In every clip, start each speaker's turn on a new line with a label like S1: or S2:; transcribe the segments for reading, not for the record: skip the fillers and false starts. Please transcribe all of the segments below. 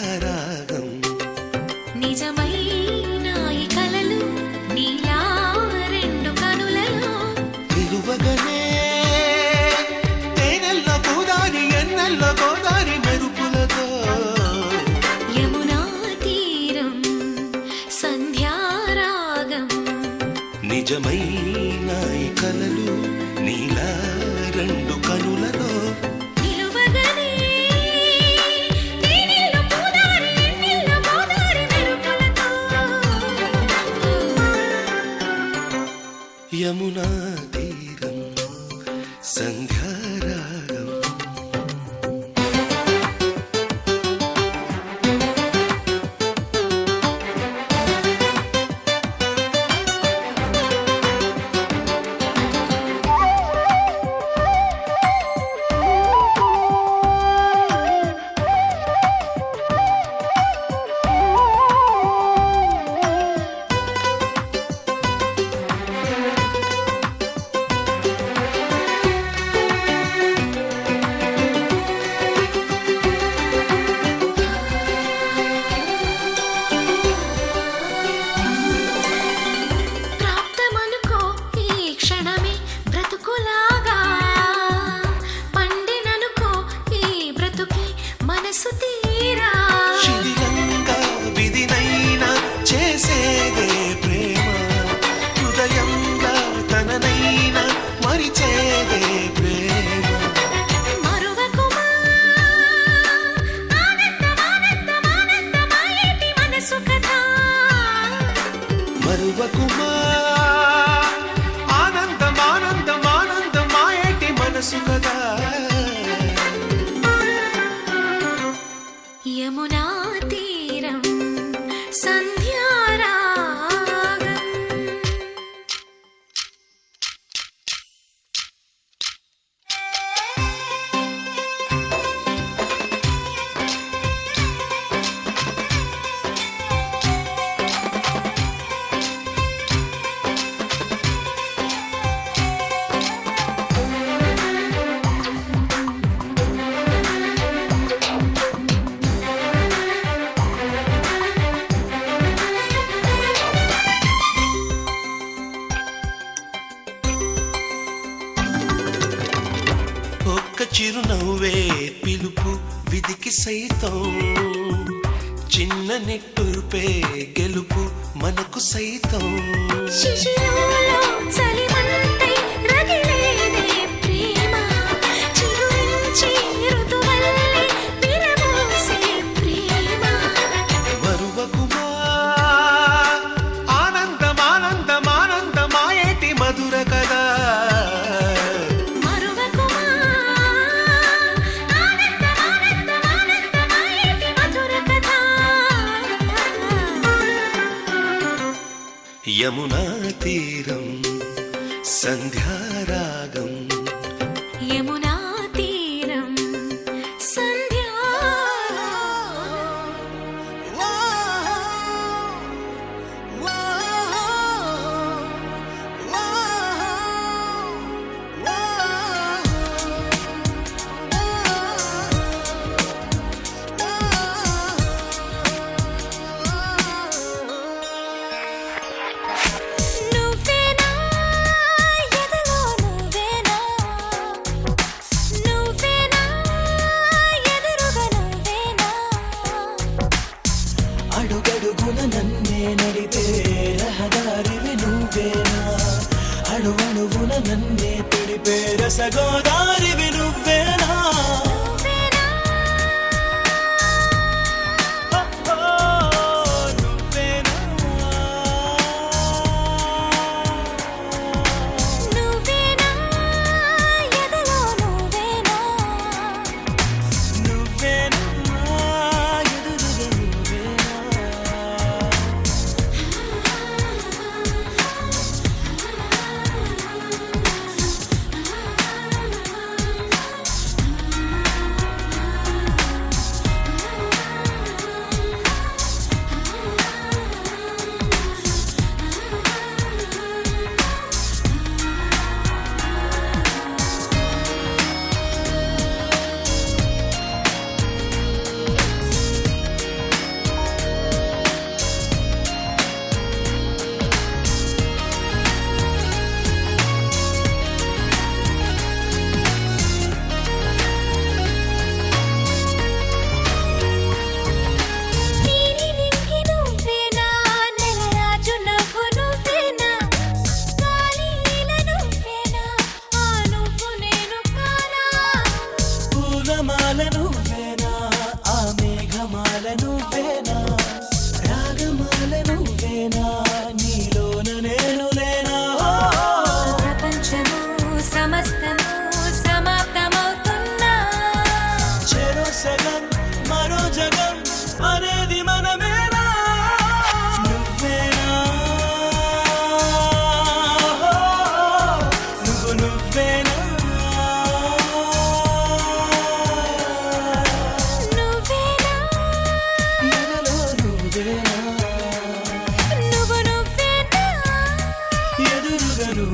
S1: సంధ్యారాగం
S2: నిజమైన ఈ కలలు నీలా రెండు కనులలో
S1: నిలువగనే తేనెల్లో గోదారి ఎన్నెల్లో గోదారి మెరుపులతో
S2: యమునా తీరం సంధ్యారాగం
S1: నిజమైన ఈ కలలు నీలా రెండు కనులలో
S2: నిలువగనే తేనెల్లో గోదారి ఎన్నెల్లో గోదారి మెరుపులతో
S1: యమునా తీరం సంధ్యారాగం
S2: ప్రాప్తమనుకో ఈ క్షణమే బ్రతుకులాగా పండిననుకో ఈ బ్రతుకి మనసు తీరా
S1: శిథిలంగా విధినైనా చేసేదే ప్రేమ హృదయంగా తననైనా మరిచేదే ప్రేమ
S2: మరువకుమా ఆనందమానందమానందమాయేటి మనసు కథ
S1: మరువకుమా ఆనందమానందమానందమాయేటి మనసు కదా
S2: యమునా తీరం సంధ్యారాగం
S1: ఒక్క చిరునవ్వే పిలుపు విధికి సైతం చిన్న నిట్టూర్పే గెలుపు మనకు సైతం
S2: శిశిరంలో చలిమంటై రగిలేదే ప్రేమ చిరువించి ఋతువల్లే విరబూసే ప్రేమ
S1: మరువకుమా ఆనందమానందమానందమాయేటి మధుర కదా
S2: మరువకుమా ఆనందమానందమానందమాయేటి మధుర కథ
S1: యమునా తీరం సంధ్యారాగం
S2: యమునా తీరం సంధ్యా నువ్వేనా ఎదలో నువ్వేనా నువ్వేనా ఎదురుగా నువ్వేనా
S3: అడుగడుగున నన్నే నడిపే రహదారివి నువ్వేనా అణువణువున నన్నే తడిపే రసగోదారివి నువ్వేనా
S2: నువ్వేనా
S3: ఓ, ఓ, నువ్వేనా
S2: నువ్వేనా ఎదలో నువ్వేనా
S3: నువ్వేనా ఎదురుగా నువ్వేనా
S2: ఆ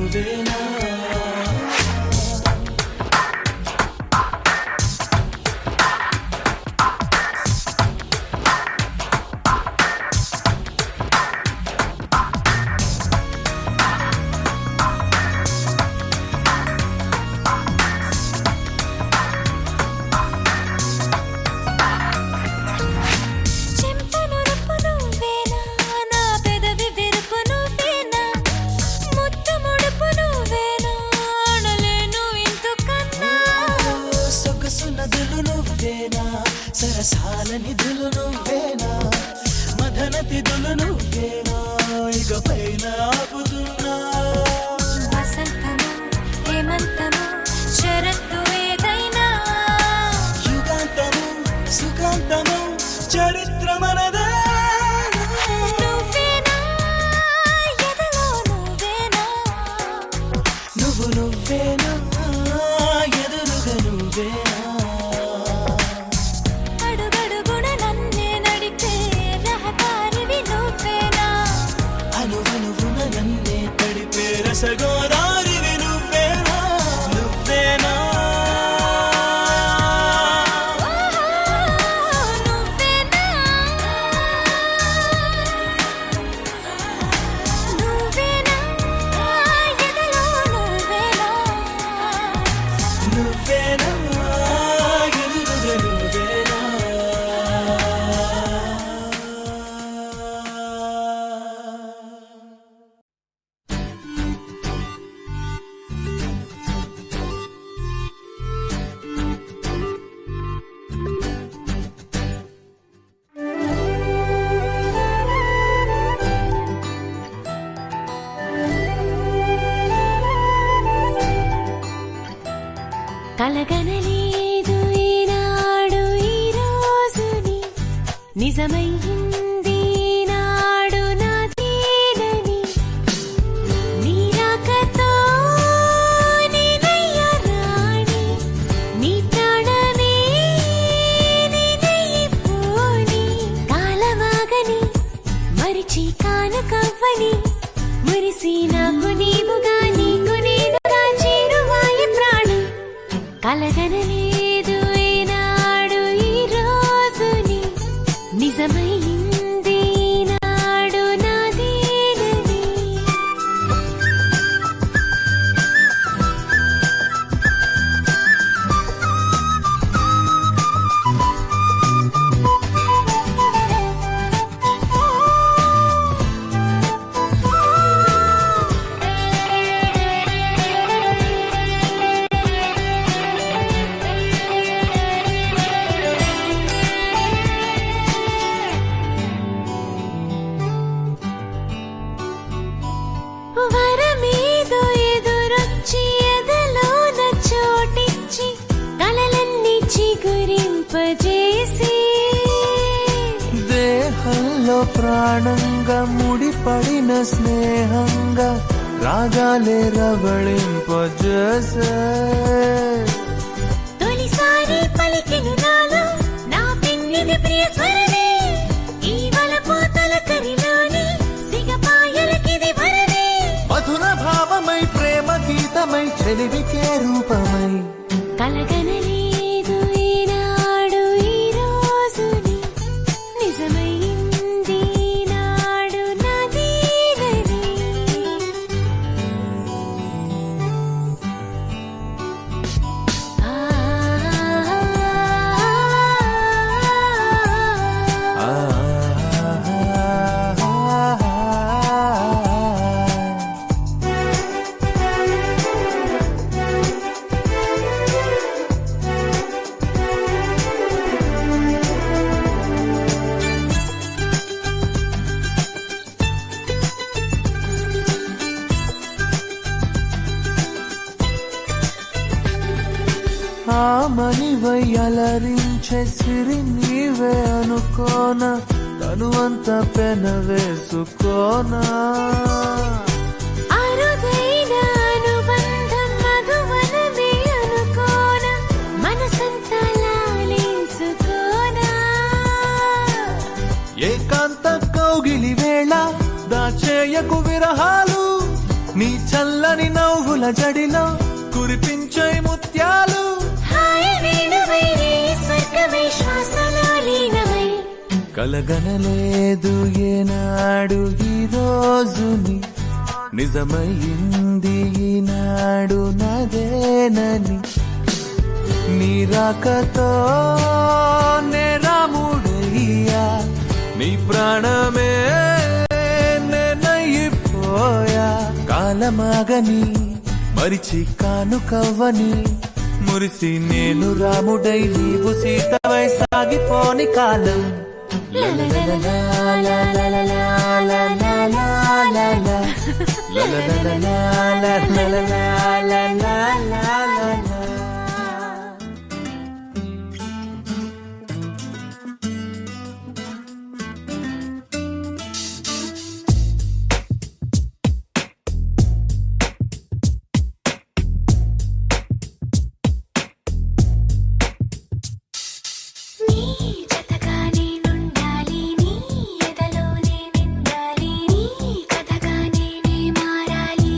S3: నువ్వేనా
S2: చెంపను రప్పు నువ్వేనా నా పెదవి విరుపు నువ్వేనా ముత్తు ముడుపు నువ్వేనా అనలేను ఇంతకన్నా
S3: సొగసు నదులు నువ్వేనా సరసాల నిధులు నువ్వేనా మదన తిథులు నువ్వేనా ఇకపైన ఆపుతున్నా
S2: వసంతము హేమంతము శరత్తు ఏదైనా
S3: యుగాంతము సుఖాంతము చరిత్ర మనదే
S2: నువ్వేనా ఎదలో నువ్వేనా
S3: నువ్వేనా ఎదురుగా నువ్వేనా
S2: అడుగడుగున నన్నే నడిపే రహదారివి నువ్వేనా
S3: అనువనువున నన్నే తడిపే రసగోదారివి నువ్వేనా నువ్వేనా
S2: నువ్వేనా నువ్వేనా ఎదలో నువ్వేనా
S3: నువ్వేనా ఎదురుగా నువ్వేనా
S2: కలగనలేదు ఈనాడు ఈ రోజుని నిజమైంది నాడు నా తీరని నీ రాకతో నేనయ్యా రాణి నీ ప్రాణమే నేనైపోని కాలమాగని మరిచి కానుకవ్వని మురిసి నాకు నీవుగా నీకు నేనుగా చేరువాయి ప్రాణం కలగనలేదు ఈనాడు ఈ రోజుని నిజమైంది నాడు నాదేనని వరమేదో ఎదురొచ్చి ఎదలోన చోటిచ్చి కలలన్నీ చిగురింపజేసి
S1: దేహంలో ప్రాణంగా ముడిపడిన స్నేహంగా రాగాలే రవళింపజేసే
S2: తొలిసారి పలికిను నాలో నా పెన్నిది ప్రియ స్వరమే ఈ వలపు తొలకరిలోని సిగపాయలకిది వరమే
S1: మధుర భావమై ప్రేమ గీతమై చెలివికే రూపమై
S2: కలగనలేదు ఈనాడు ఈ రోజుని నిజమైంది నాడు నాదేనని
S1: ఆమనివై అలరించే సిరి నీవే అనుకోన తనువంత పెనవేసుకోనా
S2: అరుదైన అనుబంధం మధువనమే అనుకోన మనసంతా లాలించుకోనా
S1: ఏకాంత కౌగిలి వేళ దాచేయకు విరహాలు నీ చల్లని నవ్వుల జడిలో కురిపించే ముత్యాలు
S2: హాయి వేణువై నీ స్వర్గమై శ్వాసలో లీనమై
S1: కలగనలేదు ఏనాడు ఈ రోజుని నిజమయ్యింది ఈనాడు నాదేనని నీ రాకతో నే రాముడయ్యా నీ ప్రాణమే నేనయ్యిపోయా కాలమాగని మరిచి కానుకవ్వని మురిసి నేను రాముడై నీవు సీతవై సాగిపోని కాలం
S2: నీ జతగా నేనుండాలి నీ ఎదలోనే నిండాలి నీ కథగా నేనే మారాలి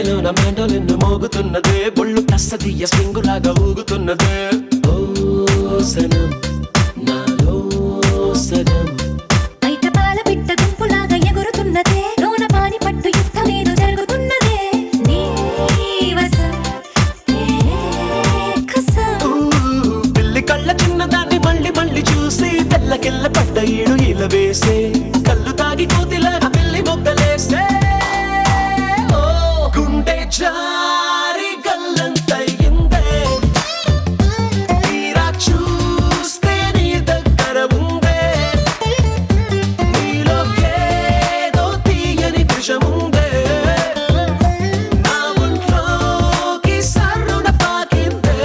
S3: గుండెలోన మ్యాండోలిన్ మోగుతున్నదే బొళ్ళు కస్తదీయ స్ప్రింగులాగా ఊగుతున్నదే ఓ సనం నాలో సగం
S2: బయట పాల పిట్ట గుంపులాగా ఎగురుతున్నదే లోన పాని పట్టు యుద్ధమేదో జరుగుతున్నదే నీ వసం నే కసం
S3: పిల్లి కళ్ళ చిన్నదాన్ని మళ్ళీ మళ్ళీ చూసి తెల్లకెళ్ళ పడ్డ ఈడు ఇలా వేసే కళ్ళు తాగి కోతిలాగా పిల్లి మొగ్గలేసే ఓ గుండె జారి గల్లంతయిందే తీరా చూస్తే నీ దగ్గర ఉందే నీలో ఏదో తీయని విషముందే నా ఒంట్లోకి సర్రున పాకిందే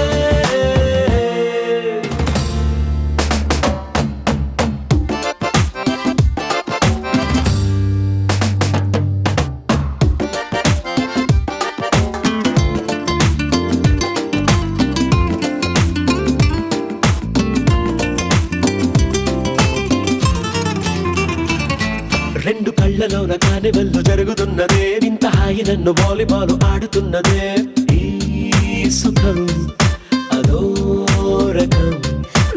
S3: రెండు కళ్ళలోన కానివల్లు జరుగుతున్నదే వింత హాయి నన్ను వాలీబాల్ ఆడుతున్నదే ఈ సుఖం అదో రకం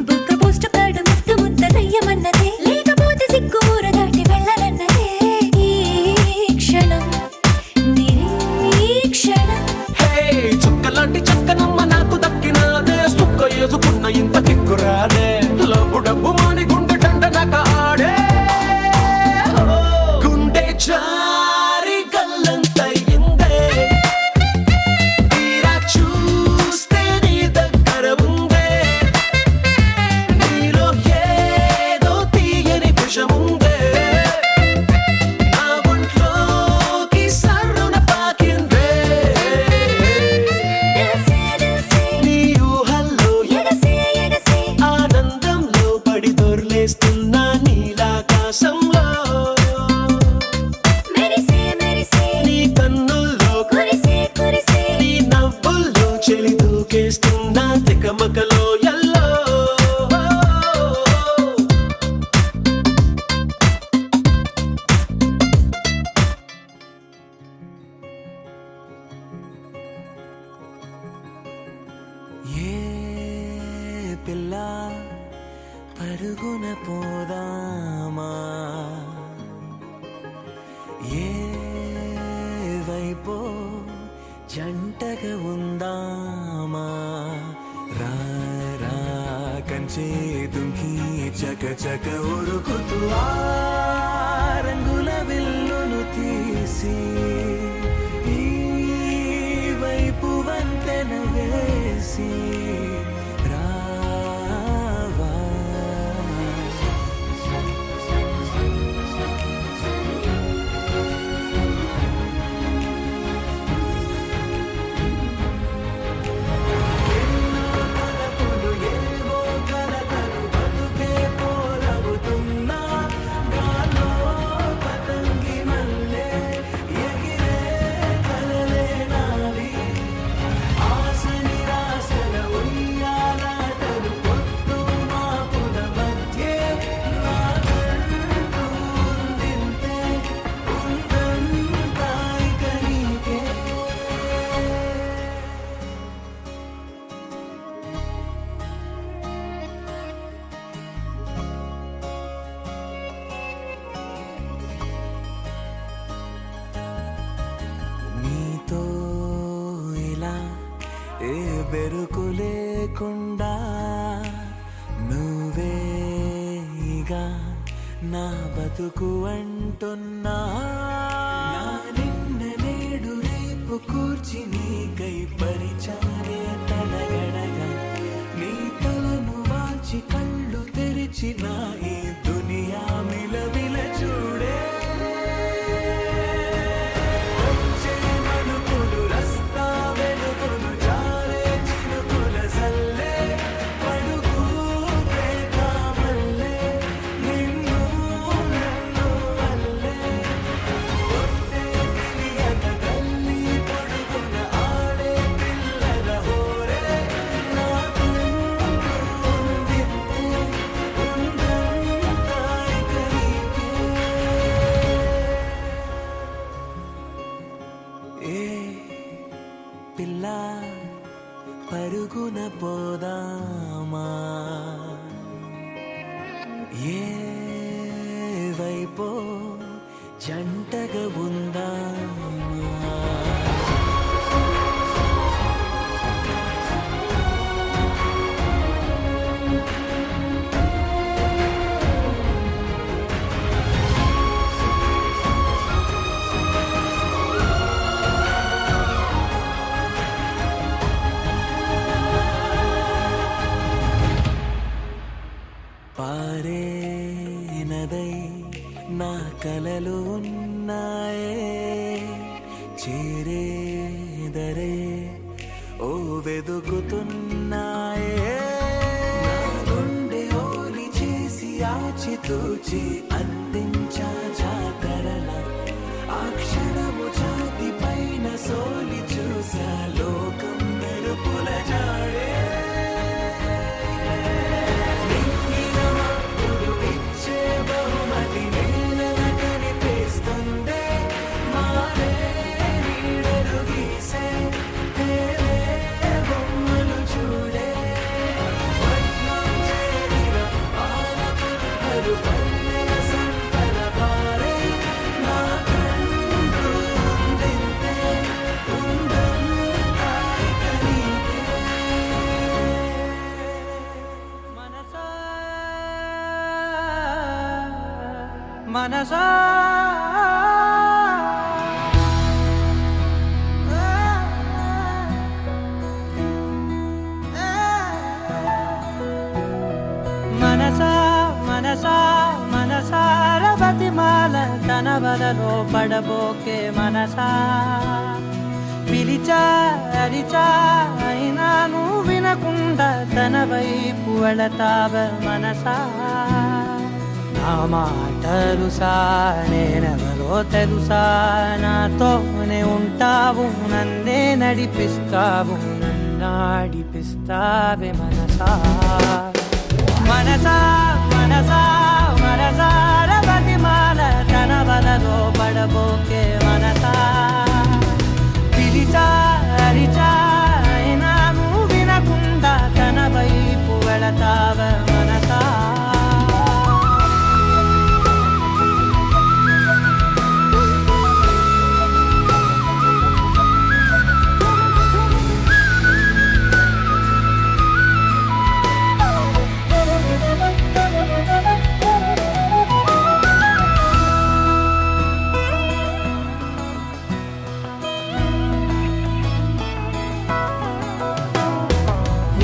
S2: బుక్క పోస్ట్ కార్డు ముద్దు ముద్దనయ్యమన్నదే లేకపోతే సిగ్గు ఊర దాటి వెళ్ళనన్నదే ఈ క్షణం నిరీక్షణం
S3: హే చుక్కలాంటి చక్కనమ్మ నాకు దక్కినాదే సుక్క వేసుకున్న ఇంత కిక్కురాదే లబ్బు డబ్బు మాని గుండె డండనక ఆడే ఓ, గుండె జారి గల్లంతయిందే తీరా చూస్తే నీ దగ్గర ఉందే నీలో ఏదో తీయని విషముందే నా ఒంట్లోకి సర్రున పాకిందే
S2: ఎగసే ఎగసే
S3: నీ ఊహల్లో
S2: ఎగసే ఎగసే
S3: ఆనందంలో పడి దొర్లేస్తున్నా నీలాకాశంలో
S2: మెరిసే మెరిసే
S3: నీ కన్నుల్లో
S2: కురిసే కురిసే
S3: నీ నవ్వుల్లో చెలి దూకేస్తున్నా తికమకలో ఎల్లో
S1: ఏ పిల్ల పరుగున పోదామా ఏ వైపో జంటగా ఉందామా రా రా కంచే దుంకి చక చక ఉరుకుతూ ఆ రంగుల విల్లును తీసి ఈ వైపు వంతెన వేసి రావా తలపులు ఏవో కలతలు బతుకే పోలవుతున్నా గాలో పతంగి మల్లె ఎగిరే కలలే నావి ఆశ నిరాశల ఉయ్యాలాటలు పొద్దు మాపుల మధ్యే నా కంటూ ఉందింతే ఉందంతా ఇక నీకే నీతో ఇలా ఏ బెరుకు లేకుండా నువ్వేగా నా బతుకు అంటున్నా నా నిన్న నేడు రేపు కూర్చి నీకై పరిచానే తలగడగా నీ తలను వాచి కళ్ళు తెరిచిన ఈ దునియా మిలమిల చూడే వచ్చే మలుపులు రస్తా వెలుగులు జారే చినుకుల సల్లే పడుగు ప్రేమల్లే నిన్ను నన్ను వల్లే కొట్టే తెలియక తల్లి పడుకున్న ఆడే పిల్లల
S3: పిల్ల పరుగున పోదామా ఏ వైపో జంటగా ఉందామా పారే నదై నా కలలు ఉన్నాయే చేరేదరే ఓ వెదుకుతున్నాయే నా గుండె ఓలి చేసి ఆచితూచి అందించా జాతరల ఆ క్షణము ఛాతి పైన సోలి చూసా లోకం మెరుపుల జాడే
S4: మనసా మనసా మనసా మనసార బతిమాల తన వలలో పడబోకే మనసా పిలిచా అరిచా అయినా నువ్వు వినకుండా తన వైపు వెళతావ మనసా నా మాటలుసా నేనెవరో తెలుసా నాతోనే ఉంటావు నన్నే నడిపిస్తావు నన్నాడిపిస్తావే మనసా మనసా మనసా మనసార బతిమాల తన వలలో పడబోకే మనసా పిలిచా అరిచా అయినా నువ్వు వినకుండా తన వైపు వెళతావ మనసా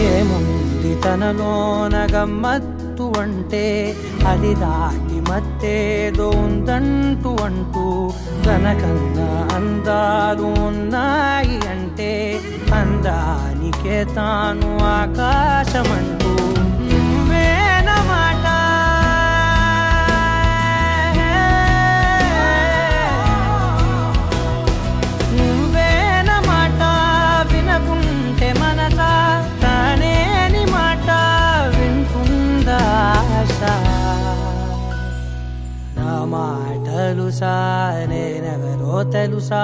S4: ఏముంది తనలోన గమ్మత్తు అంటే అది దాటి మత్తేదో ఉందంటూ అంటూ తనకన్నా అందాలు ఉన్నాయి అంటే అందానికే తాను ఆకాశమంటూ నువ్వేనమాట నువ్వేనమాట వినకుంటే మనసా తానేని మాట వింటుందా ఆశ నా మాటలుసా నేనెవరో తెలుసా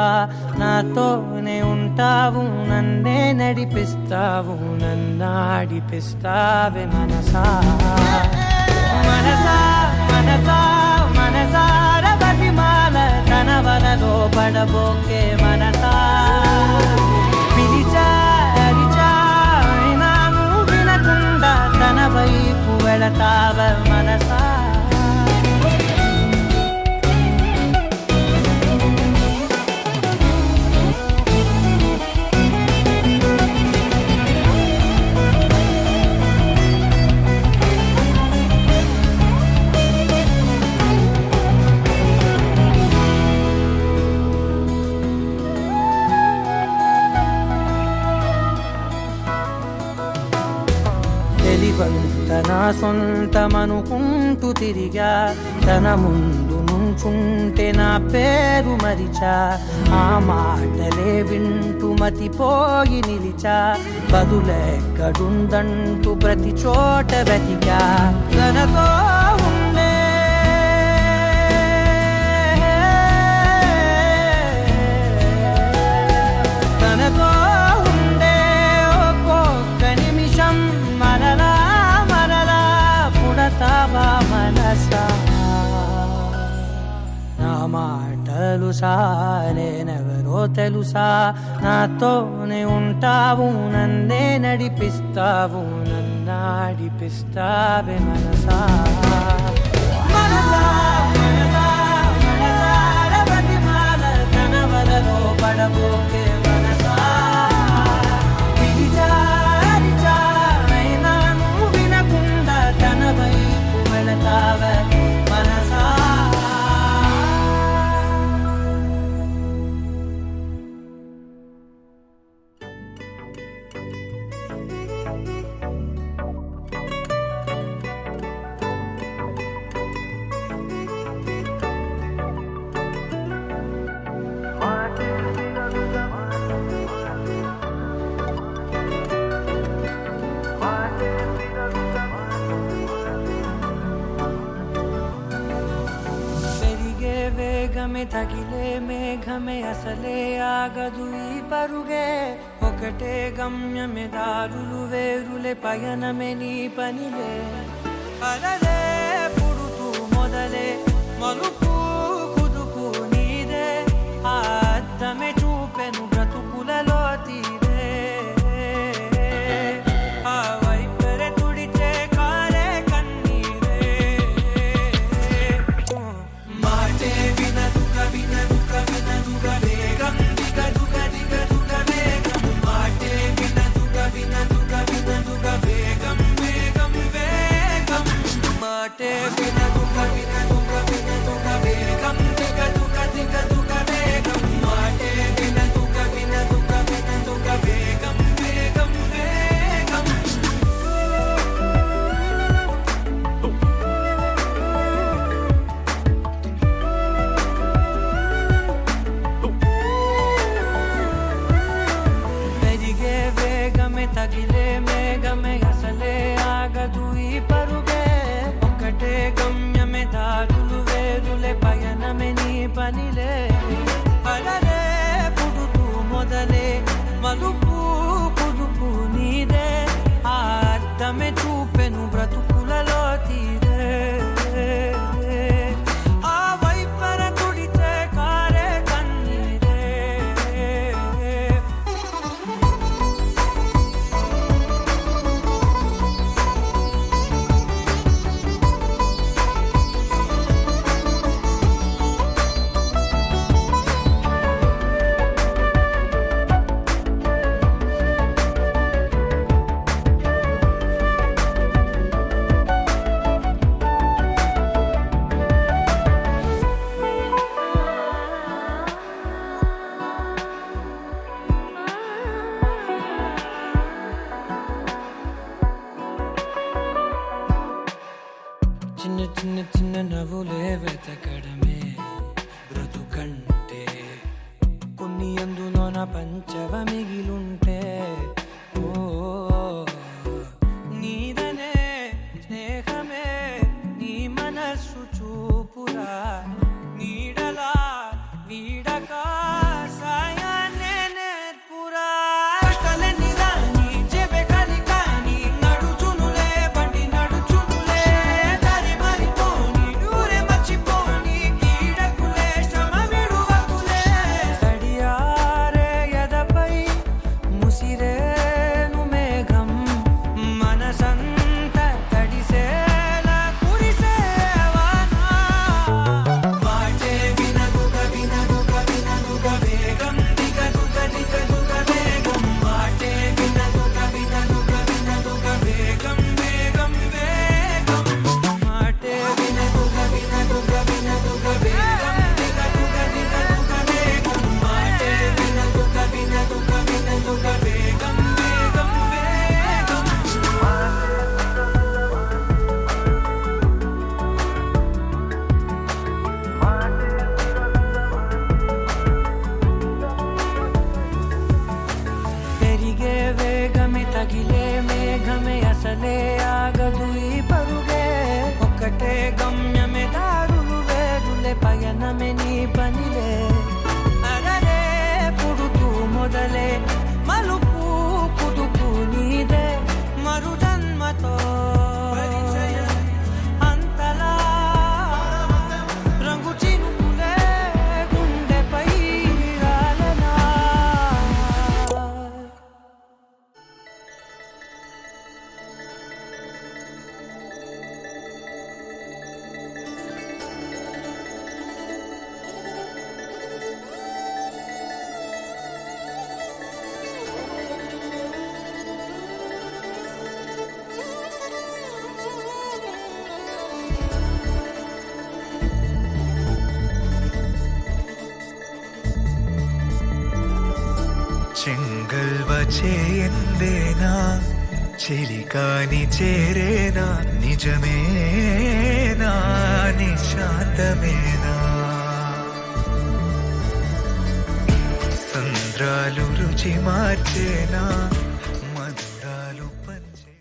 S4: నాతోనే ఉంటావు నన్నే నడిపిస్తావు నన్నాడిపిస్తావే మనసా మనసా మనసా మనసార బతిమాల తన వలలో పడబోకే మనసా పిలిచా అరిచా అయినా నువ్వు వినకుండా తన వైపు వెళతావ మనసా తన సొంతమనుకుంటూ తిరిగా తన ముందు నుంచుంటే నా పేరు మరిచా ఆ మాటలే వింటూ మతిపోయి నిలిచా బదులెక్కడుందంటూ ప్రతి చోట వెతికా తనతో ఉండే తనతో తెలుసా నేనెవరో తెలుసా నాతోనే ఉంటావు నన్నే నడిపిస్తావు నన్నాడిపిస్తావే మనసా మనసా మనసా మనసార ప్రతిమాల కనవలలో పడబోకే మనసా విచారిచా అయినా నువ్వు వినకుండా తన వైపు వెళతావే మనసా తగిలే మేఘమే అసలే ఆగదు ఈ పరుగే ఒకటే గమ్యమే దారులు వేరులే పయనమే నీ పనిలే అలలే పుడుతూ మొదలే మలుపు కుదుపు నీదే ఆ అద్దమే చూపెను బ్రతుకులలో తీరే ఆ వైపరే తుడిచే కారే కన్నీరే మాటే వినదుక వినదుక వినదుక వేగం దిగదుక దిగదుక వేగం మాటే వినదుక వినదుక వినదుక వేగం వేగం వేగం మాటే వినదుక వినదుక వినదుక వేగం దిగదుక దిగదుక వేగం మాటే వినదుక వినదుక వినదుక వేగం వేగం వేగం పెరిగే వేగమే తగిలే మేఘమే అసలే ఆగదు ఈ పరుగే ఒకటే గమ్యమే దారులు వేరులే పయనమే నీ పనిలే అలలే పుడుతూ మొదలే మలుపు కుదుపు నీదే ఆ అద్దమే చూపెను బ్రతుకులలో తీరే ఆ వైపర తుడితే కారే కన్నీరే చిన్న చిన్న చిన్న నవ్వులే వెతకడమే బ్రతుకంటే కొన్ని అందులోన పంచవ మిగిలుంటే ఓ నీదనే స్నేహమే నీ మనస్సు చూపురా నీడలా వీడక సాయాన్నే నేర్పురా కష్టలన్నీ రాని చెబే కలి కాని నడుచునులే బండి నడుచునులే దారి మారిపోని ఊరే మర్చిపోని కీడకులే శ్రమ విడువకులే తడియారే ఎదపై ముసిరేను మేఘం మనసంత తడిసేలా కురిసేవానా మాటే వినదుక వినదుక వినదుక వేగం దిగదుక దిగదుక వేగం మాటే వినదుక వినదుక వినదుక వేగం వేగం వేగం మాటే వినదుక వినదుక వినదుక వేగం దిగదుక దిగదుక వేగం మాటే వినదుక వినదుక వినదుక వేగం వేగం వేగం పెరిగే వేగమే తగిలే మేఘమే అసలే ఆగదు ఈ పరుగే ఒక్కటే గమ్యమే దారులు వేరులే పయనమే నీ పనిలే అరరే పుడుతూ మొదలే మలుపు కుదుపు నీదే మరు జన్మతో అంతలా రంగు చినుకులే గుండె
S5: చెంగల్వ చేయందేనా చెలికాని చేరేనా నిజమేనా నిశాంతమేనా సంద్రాలు రుచి మార్చేనా